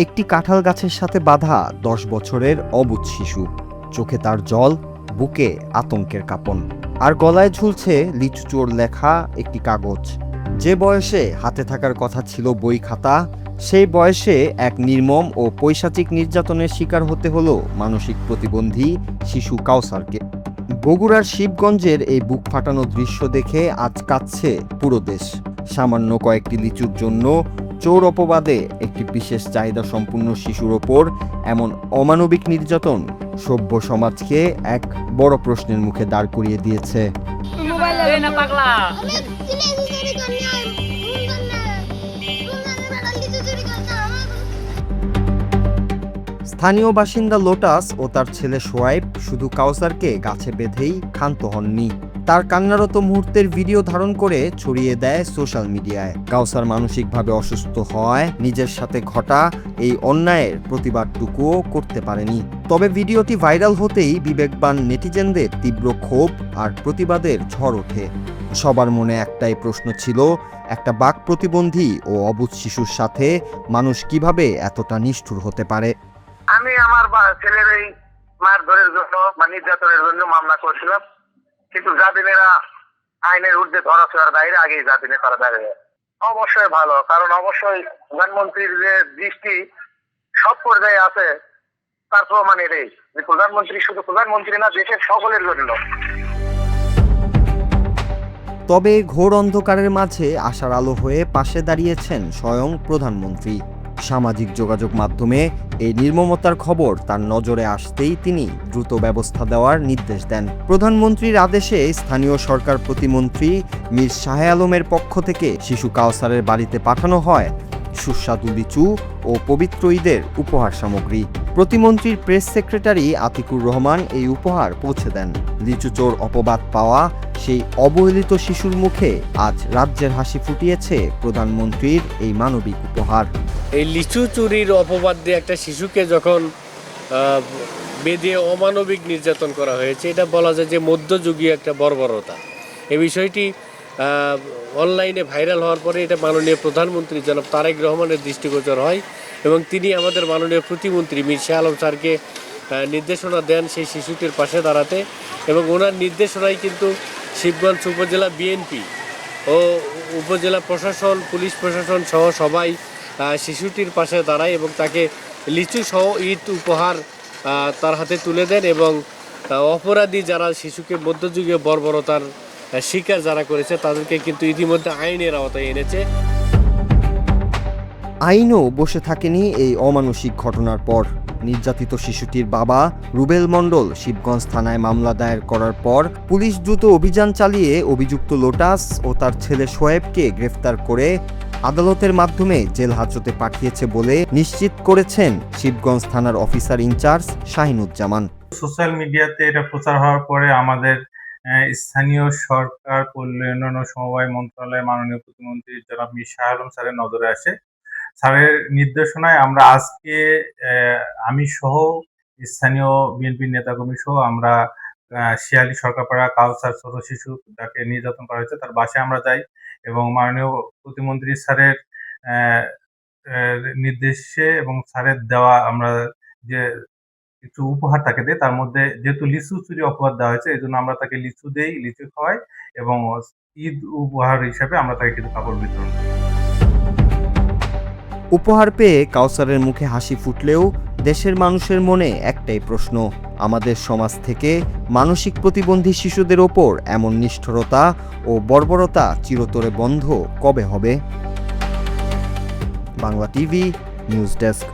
একটি কাঁঠাল গাছের সাথে বাঁধা 10 বছরের অবুঝ শিশু। চোখে তার জল, বুকে আতঙ্কের কাঁপন, আর গলায় ঝুলছে লিচু চোর লেখা একটি কাগজ। যে বয়সে হাতে থাকার কথা ছিল বই খাতা, সেই বয়সে এক নির্মম ও পৈশাচিক নির্যাতনের শিকার হতে হলো মানসিক প্রতিবন্ধী শিশু কাউসারকে। বগুড়ার শিবগঞ্জের এই বুক ফাটানো দৃশ্য দেখে আজ কাঁদছে পুরো দেশ। সামান্য কয়েকটি লিচুর জন্য চোর অপবাদে একটি বিশেষ চাহিদা সম্পন্ন শিশুর ওপর এমন অমানবিক নির্যাতন সভ্য সমাজকে এক বড় প্রশ্নের মুখে দাঁড় করিয়ে দিয়েছে। স্থানীয় বাসিন্দা লোটাস ও তার ছেলে সোয়াইব শুধু কাউসারকে গাছে বেঁধেই ক্ষান্ত হননি। তার কান্নারত মুহূর্তের ভিডিও ধারণ করে ছড়িয়ে দেয় সোশ্যাল মিডিয়ায়। কাউসার মানসিকভাবে অসুস্থ হওয়ায় নিজের সাথে ঘটা এই অন্যায়ের প্রতিবাদটুকুও করতে পারেনি। তবে ভিডিওটি ভাইরাল হতেই বিবেকবান নেটিজেনদের তীব্র ক্ষোভ আর প্রতিবাদের ঝড় ওঠে। সবার মনে একটাই প্রশ্ন ছিল, একটা বাক প্রতিবন্ধী ও অবুঝ শিশুর সাথে মানুষ কিভাবে এতটা নিষ্ঠুর হতে পারে। আমি আমার ছেলের এই মারধরের জন্য বা নির্যাতনের জন্য মামলা করেছিলাম, কিন্তু জামিনেরা আইনের ঊর্ধ্বে ধরাছোঁয়ার বাইরে আগেই জামিনে তারা দাঁড়িয়ে। অবশ্যই ভালো, কারণ অবশ্যই প্রধানমন্ত্রীর যে দৃষ্টি সব পর্যায়ে আছে তার প্রমাণ এটাই যে প্রধানমন্ত্রী শুধু প্রধানমন্ত্রী না, দেশের সকলের জন্য। তবে ঘোর অন্ধকারের মাঝে আশার আলো হয়ে পাশে দাঁড়িয়েছেন স্বয়ং প্রধানমন্ত্রী। সামাজিক যোগাযোগ মাধ্যমে এই নির্মমতার খবর তার নজরে আসতেই তিনি দ্রুত ব্যবস্থা দেওয়ার নির্দেশ দেন। প্রধানমন্ত্রীর আদেশে স্থানীয় সরকার প্রতিমন্ত্রী মীর শাহে আলমের পক্ষ থেকে শিশু কাউসারের বাড়িতে পাঠানো হয় সুস্বাদু লিচু ও পবিত্র ঈদের উপহার সামগ্রী। প্রতিমন্ত্রীর প্রেস সেক্রেটারি আতিকুর রহমান এই উপহার পৌঁছে দেন। লিচু চোর অপবাদ পাওয়া সেই অবহেলিত শিশুর মুখে আজ রাজ্যের হাসি ফুটিয়েছে প্রধানমন্ত্রীর এই মানবিক উপহার। এই লিচু চুরির অপবাদ দিয়ে একটা শিশুকে যখন বেঁধে অমানবিক নির্যাতন করা হয়েছে, এটা বলা যায় যে মধ্যযুগীয় একটা বর্বরতা। এই বিষয়টি অনলাইনে ভাইরাল হওয়ার পরে এটা মাননীয় প্রধানমন্ত্রী জনাব তারেক রহমানের দৃষ্টিগোচর হয় এবং তিনি আমাদের মাননীয় প্রতিমন্ত্রী মীর শাহ আলম স্যারকে নির্দেশনা দেন সেই শিশুটির পাশে দাঁড়াতে, এবং ওনার নির্দেশনায় কিন্তু শিবগঞ্জ উপজেলা বিএনপি ও উপজেলা প্রশাসন, পুলিশ প্রশাসন সহ সবাই শিশুটির পাশে দাঁড়ায় এবং তাকে লিচু সহ ঈদ উপহার তার হাতে তুলে দেন। এবং অপরাধী যারা শিশুকে মধ্যযুগীয় বর্বরতার শিকার যারা করেছে তাদেরকে কিন্তু ইতিমধ্যে আইনের আওতায় এনেছে। আইনও বসে থাকেনি এই অমানুষিক ঘটনার পর। নির্যাতিত শিশুটির বাবা রুবেল মণ্ডল শিবগঞ্জ থানায় মামলা দায়ের করার পর পুলিশ দ্রুত অভিযান চালিয়ে অভিযুক্ত লোটাস ও তার ছেলে সোয়েবকে গ্রেফতার করে আদালতের মাধ্যমে জেল হাজতে পাঠিয়েছে বলে নিশ্চিত করেছেন শিবগঞ্জ থানার অফিসার ইনচার্জ শাহিনুজ্জামান। সোশ্যাল মিডিয়াতে এটা প্রচার হওয়ার পরে আমাদের স্থানীয় সরকার, পল্লী উন্নয়ন ও সমবায় মন্ত্রণালয়ের মাননীয় প্রতিমন্ত্রী জনাব মীর শাহ আলম স্যারের নজরে আসে। স্যারের নির্দেশনায় আমরা আজকে আমি সহ স্থানীয় বিএনপি নেতাকর্মী সহ আমরা শিয়ালি সরকারপাড়া কাউসার ছোট শিশু যাকে নির্যাতন করা হয়েছে তার বাসায় আমরা যাই এবং মাননীয় প্রতিমন্ত্রী স্যারের নির্দেশে এবং স্যারের দেওয়া আমরা যে কিছু উপহার তাকে দেয়, তার মধ্যে যেহেতু লিচু চুরি অপবাদ দেওয়া হয়েছে এই জন্য আমরা তাকে লিচু দেই, লিচু খাওয়াই এবং ঈদ উপহার হিসাবে আমরা তাকে কিছু কাপড় বিতরণ করি। উপহার পেয়ে কাউসারের মুখে হাসি ফুটলেও দেশের মানুষের মনে একটাই প্রশ্ন, আমাদের সমাজ থেকে মানসিক প্রতিবন্ধী শিশুদের ওপর এমন নিষ্ঠুরতা ও বর্বরতা চিরতরে বন্ধ কবে হবে? Bangla TV news desk.